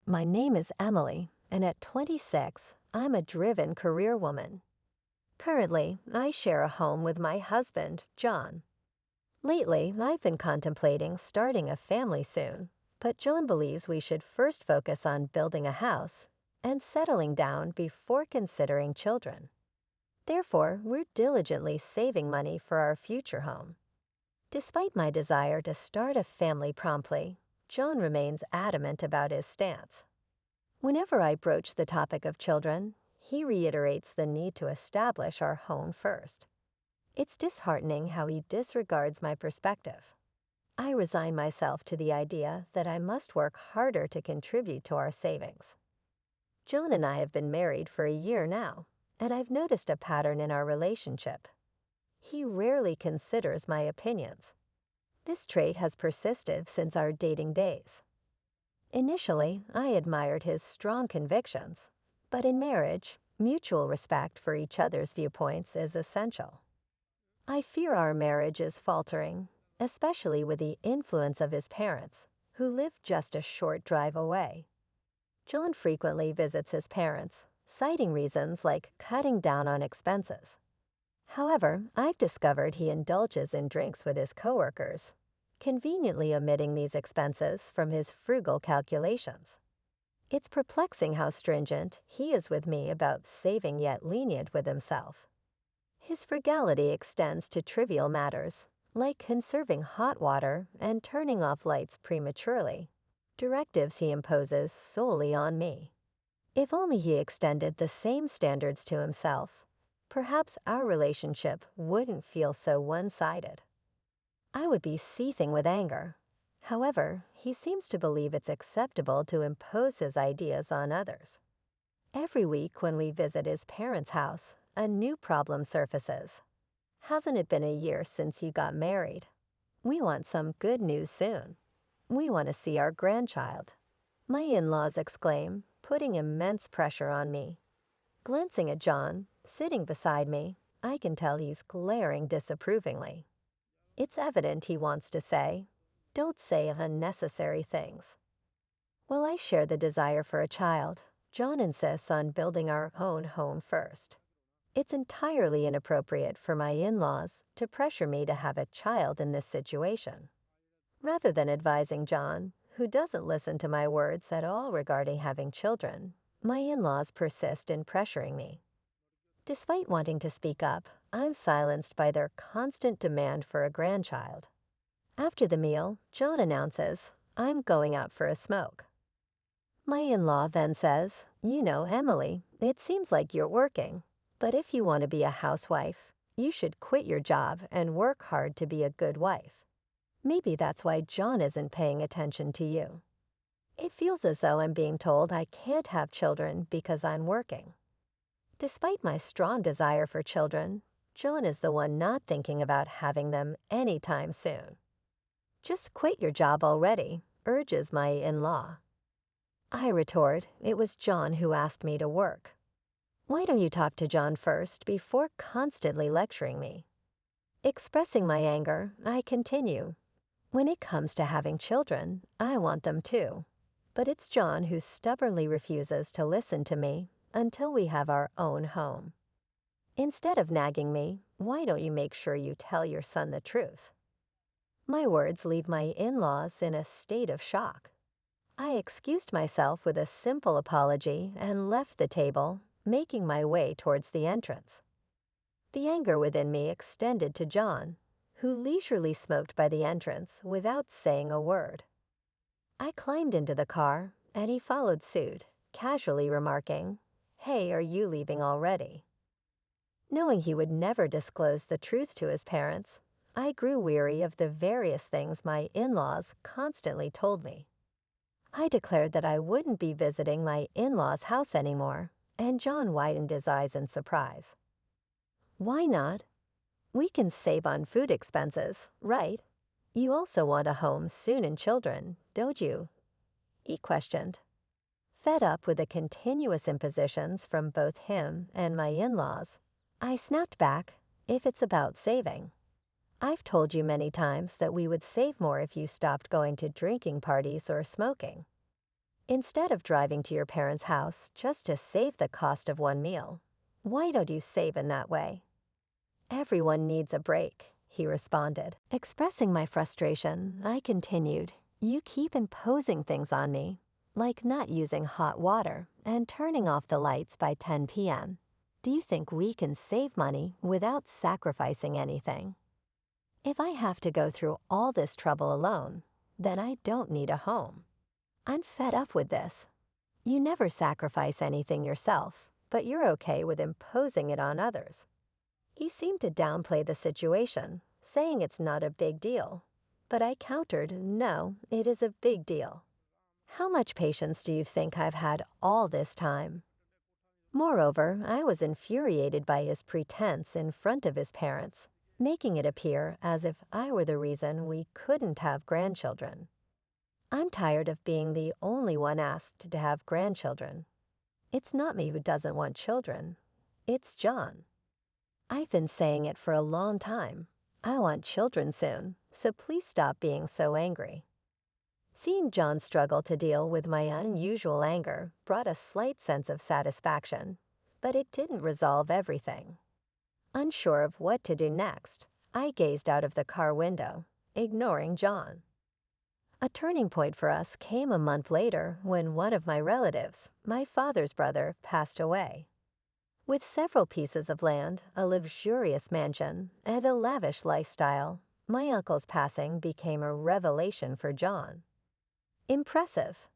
My name is Emily, and at 26, I'm a driven career woman. Currently, I share a home with my husband, John. Lately, I've been contemplating starting a family soon, but John believes we should first focus on building a house and settling down before considering children. Therefore, we're diligently saving money for our future home. Despite my desire to start a family promptly, John remains adamant about his stance. Whenever I broach the topic of children, he reiterates the need to establish our home first. It's disheartening how he disregards my perspective. I resign myself to the idea that I must work harder to contribute to our savings. John and I have been married for a year now, and I've noticed a pattern in our relationship. He rarely considers my opinions. This trait has persisted since our dating days. Initially, I admired his strong convictions, but in marriage, mutual respect for each other's viewpoints is essential. I fear our marriage is faltering, especially with the influence of his parents, who live just a short drive away. John frequently visits his parents, citing reasons like cutting down on expenses. However, I've discovered he indulges in drinks with his coworkers, conveniently omitting these expenses from his frugal calculations. It's perplexing how stringent he is with me about saving yet lenient with himself. His frugality extends to trivial matters, like conserving hot water and turning off lights prematurely, directives he imposes solely on me. If only he extended the same standards to himself, perhaps our relationship wouldn't feel so one-sided. I would be seething with anger. However, he seems to believe it's acceptable to impose his ideas on others. Every week when we visit his parents' house, a new problem surfaces. Hasn't it been a year since you got married? We want some good news soon. We want to see our grandchild. My in-laws exclaim, putting immense pressure on me. Glancing at John, sitting beside me, I can tell he's glaring disapprovingly. It's evident he wants to say, "Don't say unnecessary things." While I share the desire for a child, John insists on building our own home first. It's entirely inappropriate for my in-laws to pressure me to have a child in this situation. Rather than advising John, who doesn't listen to my words at all regarding having children, my in-laws persist in pressuring me. Despite wanting to speak up, I'm silenced by their constant demand for a grandchild. After the meal, John announces, "I'm going out for a smoke." My in-law then says, "You know, Emily, it seems like you're working, but if you want to be a housewife, you should quit your job and work hard to be a good wife. Maybe that's why John isn't paying attention to you." It feels as though I'm being told I can't have children because I'm working. Despite my strong desire for children, John is the one not thinking about having them anytime soon. "Just quit your job already," urges my in-law. I retort, "It was John who asked me to work. Why don't you talk to John first before constantly lecturing me?" Expressing my anger, I continue. "When it comes to having children, I want them too. But it's John who stubbornly refuses to listen to me until we have our own home. Instead of nagging me, why don't you make sure you tell your son the truth?" My words leave my in-laws in a state of shock. I excused myself with a simple apology and left the table, making my way towards the entrance. The anger within me extended to John, who leisurely smoked by the entrance without saying a word. I climbed into the car, and he followed suit, casually remarking, "Hey, are you leaving already?" Knowing he would never disclose the truth to his parents, I grew weary of the various things my in-laws constantly told me. I declared that I wouldn't be visiting my in-laws' house anymore, and John widened his eyes in surprise. "Why not? We can save on food expenses, right? You also want a home soon and children, don't you?" he questioned. Fed up with the continuous impositions from both him and my in-laws, I snapped back, "If it's about saving. I've told you many times that we would save more if you stopped going to drinking parties or smoking." Instead of driving to your parents' house just to save the cost of one meal, why don't you save in that way? Everyone needs a break, he responded. Expressing my frustration, I continued, You keep imposing things on me, like not using hot water and turning off the lights by 10 p.m. Do you think we can save money without sacrificing anything? If I have to go through all this trouble alone, then I don't need a home. I'm fed up with this. You never sacrifice anything yourself, but you're okay with imposing it on others. He seemed to downplay the situation, saying it's not a big deal. But I countered, no, it is a big deal. How much patience do you think I've had all this time? Moreover, I was infuriated by his pretense in front of his parents, making it appear as if I were the reason we couldn't have grandchildren. I'm tired of being the only one asked to have grandchildren. It's not me who doesn't want children. It's John. I've been saying it for a long time. I want children soon, so please stop being so angry. Seeing John struggle to deal with my unusual anger brought a slight sense of satisfaction, but it didn't resolve everything. Unsure of what to do next, I gazed out of the car window, ignoring John. A turning point for us came a month later when one of my relatives, my father's brother, passed away. With several pieces of land, a luxurious mansion, and a lavish lifestyle, my uncle's passing became a revelation for John. Impressive.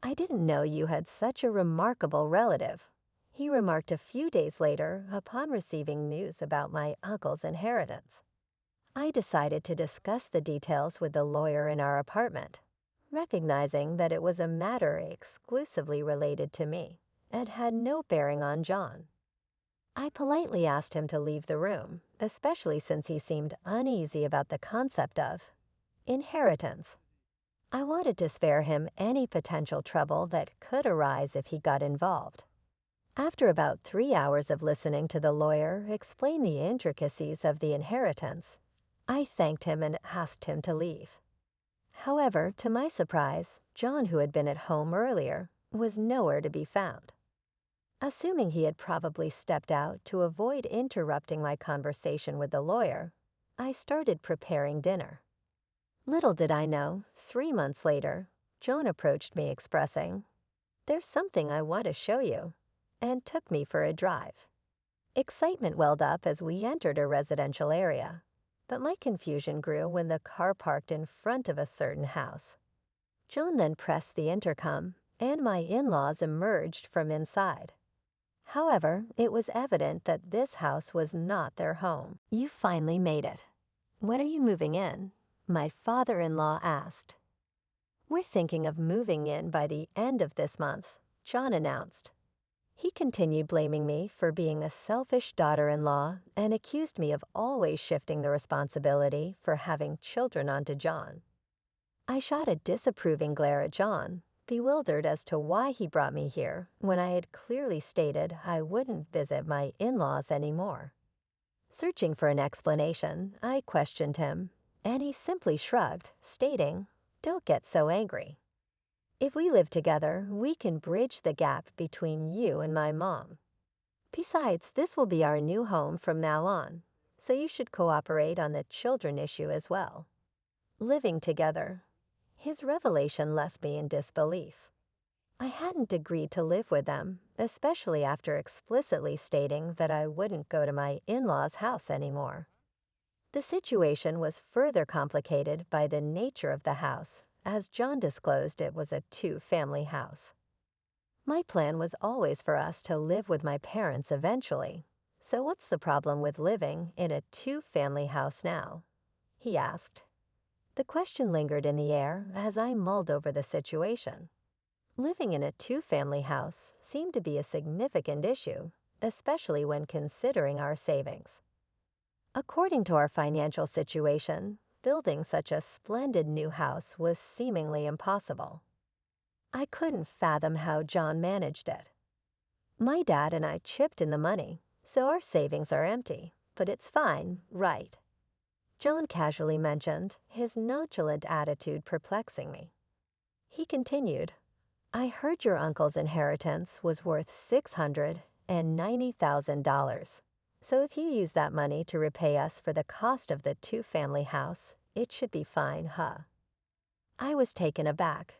I didn't know you had such a remarkable relative, he remarked a few days later upon receiving news about my uncle's inheritance. I decided to discuss the details with the lawyer in our apartment, recognizing that it was a matter exclusively related to me and had no bearing on John. I politely asked him to leave the room, especially since he seemed uneasy about the concept of inheritance. I wanted to spare him any potential trouble that could arise if he got involved. After about 3 hours of listening to the lawyer explain the intricacies of the inheritance, I thanked him and asked him to leave. However, to my surprise, John, who had been at home earlier, was nowhere to be found. Assuming he had probably stepped out to avoid interrupting my conversation with the lawyer, I started preparing dinner. Little did I know, 3 months later, John approached me expressing, "There's something I want to show you," and took me for a drive. Excitement welled up as we entered a residential area, but my confusion grew when the car parked in front of a certain house. John then pressed the intercom, and my in-laws emerged from inside. However, it was evident that this house was not their home. "You finally made it. When are you moving in?" my father-in-law asked. "We're thinking of moving in by the end of this month," John announced. He continued blaming me for being a selfish daughter-in-law and accused me of always shifting the responsibility for having children onto John. I shot a disapproving glare at John, bewildered as to why he brought me here when I had clearly stated I wouldn't visit my in-laws anymore. Searching for an explanation, I questioned him, and he simply shrugged, stating, "Don't get so angry. If we live together, we can bridge the gap between you and my mom. Besides, this will be our new home from now on, so you should cooperate on the children issue as well." Living together. His revelation left me in disbelief. I hadn't agreed to live with them, especially after explicitly stating that I wouldn't go to my in-laws' house anymore. The situation was further complicated by the nature of the house, as John disclosed it was a two-family house. My plan was always for us to live with my parents eventually, so what's the problem with living in a two-family house now? He asked. The question lingered in the air as I mulled over the situation. Living in a two-family house seemed to be a significant issue, especially when considering our savings. According to our financial situation, building such a splendid new house was seemingly impossible. I couldn't fathom how John managed it. My dad and I chipped in the money, so our savings are empty, but it's fine, right? John casually mentioned, his nonchalant attitude perplexing me. He continued, I heard your uncle's inheritance was worth $690,000. So if you use that money to repay us for the cost of the two-family house, it should be fine, huh? I was taken aback.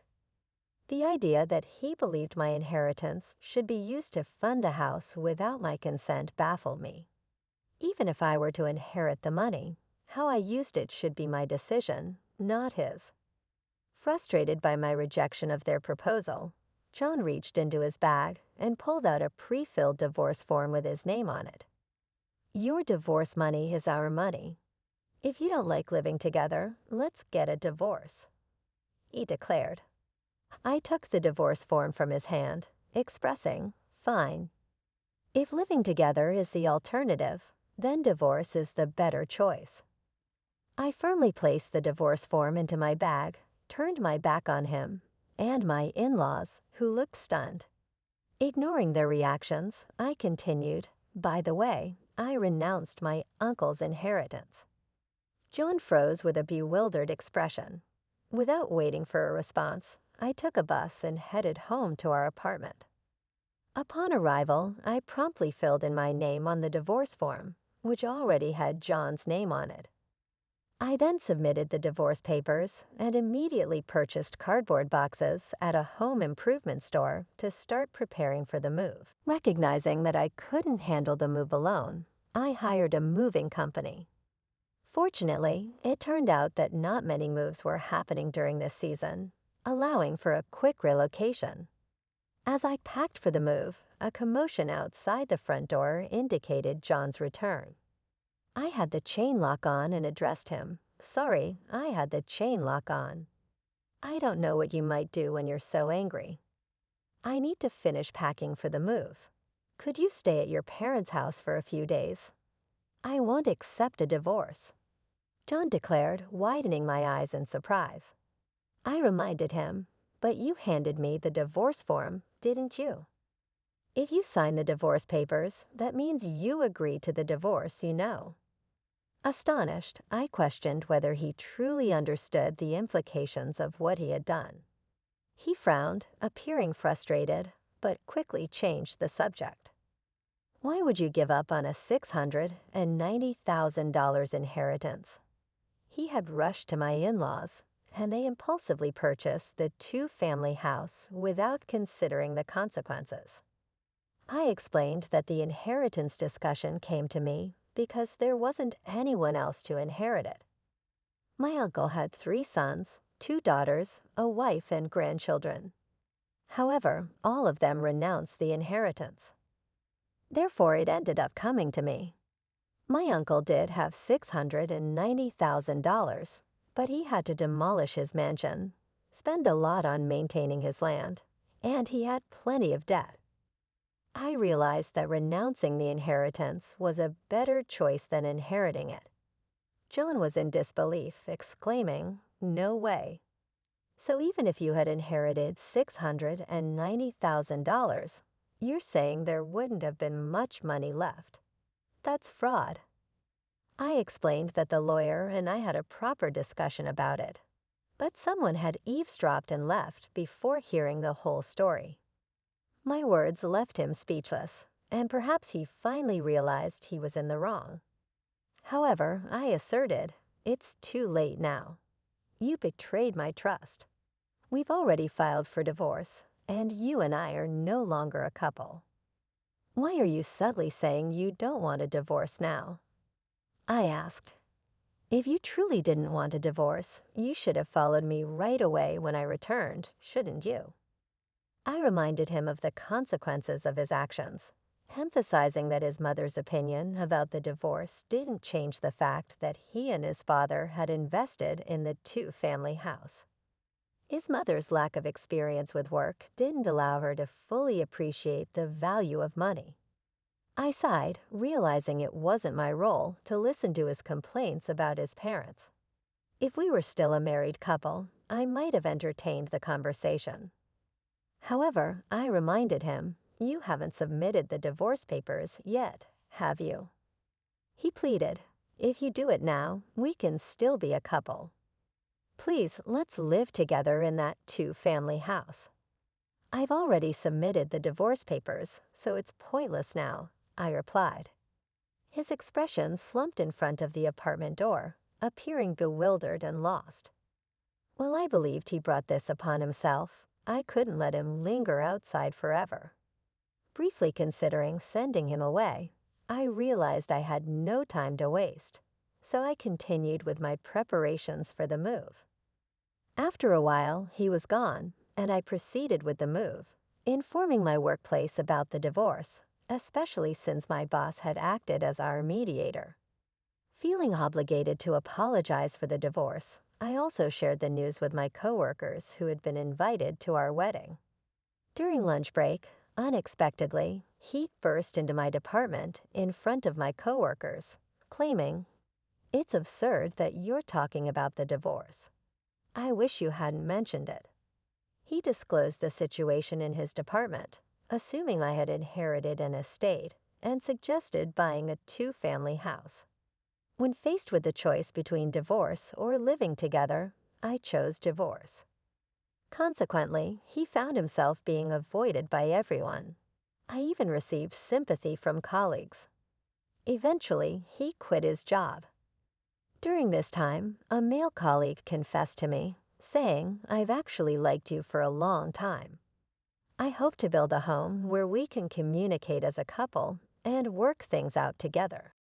The idea that he believed my inheritance should be used to fund the house without my consent baffled me. Even if I were to inherit the money, how I used it should be my decision, not his. Frustrated by my rejection of their proposal, John reached into his bag and pulled out a pre-filled divorce form with his name on it. Your divorce money is our money. If you don't like living together, let's get a divorce, he declared. I took the divorce form from his hand, expressing, fine. If living together is the alternative, then divorce is the better choice. I firmly placed the divorce form into my bag, turned my back on him, and my in-laws, who looked stunned. Ignoring their reactions, I continued, by the way, I renounced my uncle's inheritance. John froze with a bewildered expression. Without waiting for a response, I took a bus and headed home to our apartment. Upon arrival, I promptly filled in my name on the divorce form, which already had John's name on it. I then submitted the divorce papers and immediately purchased cardboard boxes at a home improvement store to start preparing for the move. Recognizing that I couldn't handle the move alone, I hired a moving company. Fortunately, it turned out that not many moves were happening during this season, allowing for a quick relocation. As I packed for the move, a commotion outside the front door indicated John's return. I had the chain lock on and addressed him. Sorry, I had the chain lock on. I don't know what you might do when you're so angry. I need to finish packing for the move. Could you stay at your parents' house for a few days? I won't accept a divorce, John declared, widening my eyes in surprise. I reminded him, but you handed me the divorce form, didn't you? If you sign the divorce papers, that means you agree to the divorce, you know. Astonished, I questioned whether he truly understood the implications of what he had done. He frowned, appearing frustrated, but quickly changed the subject. Why would you give up on a $690,000 inheritance? He had rushed to my in-laws, and they impulsively purchased the two-family house without considering the consequences. I explained that the inheritance discussion came to me because there wasn't anyone else to inherit it. My uncle had 3 sons, 2 daughters, a wife, and grandchildren. However, all of them renounced the inheritance. Therefore, it ended up coming to me. My uncle did have $690,000, but he had to demolish his mansion, spend a lot on maintaining his land, and he had plenty of debt. I realized that renouncing the inheritance was a better choice than inheriting it. John was in disbelief, exclaiming, "No way." So even if you had inherited $690,000, you're saying there wouldn't have been much money left. That's fraud. I explained that the lawyer and I had a proper discussion about it, but someone had eavesdropped and left before hearing the whole story. My words left him speechless, and perhaps he finally realized he was in the wrong. However, I asserted, it's too late now. You betrayed my trust. We've already filed for divorce, and you and I are no longer a couple. Why are you subtly saying you don't want a divorce now? I asked. If you truly didn't want a divorce, you should have followed me right away when I returned, shouldn't you? I reminded him of the consequences of his actions, emphasizing that his mother's opinion about the divorce didn't change the fact that he and his father had invested in the two-family house. His mother's lack of experience with work didn't allow her to fully appreciate the value of money. I sighed, realizing it wasn't my role to listen to his complaints about his parents. If we were still a married couple, I might have entertained the conversation. However, I reminded him, you haven't submitted the divorce papers yet, have you? He pleaded, if you do it now, we can still be a couple. Please, let's live together in that two-family house. I've already submitted the divorce papers, so it's pointless now, I replied. His expression slumped in front of the apartment door, appearing bewildered and lost. While I believed he brought this upon himself, I couldn't let him linger outside forever. Briefly considering sending him away, I realized I had no time to waste, so I continued with my preparations for the move. After a while, he was gone, and I proceeded with the move, informing my workplace about the divorce, especially since my boss had acted as our mediator. Feeling obligated to apologize for the divorce, I also shared the news with my coworkers who had been invited to our wedding. During lunch break, unexpectedly, he burst into my department in front of my coworkers, claiming, "It's absurd that you're talking about the divorce. I wish you hadn't mentioned it." He disclosed the situation in his department, assuming I had inherited an estate, and suggested buying a two-family house. When faced with the choice between divorce or living together, I chose divorce. Consequently, he found himself being avoided by everyone. I even received sympathy from colleagues. Eventually, he quit his job. During this time, a male colleague confessed to me, saying, "I've actually liked you for a long time. I hope to build a home where we can communicate as a couple and work things out together."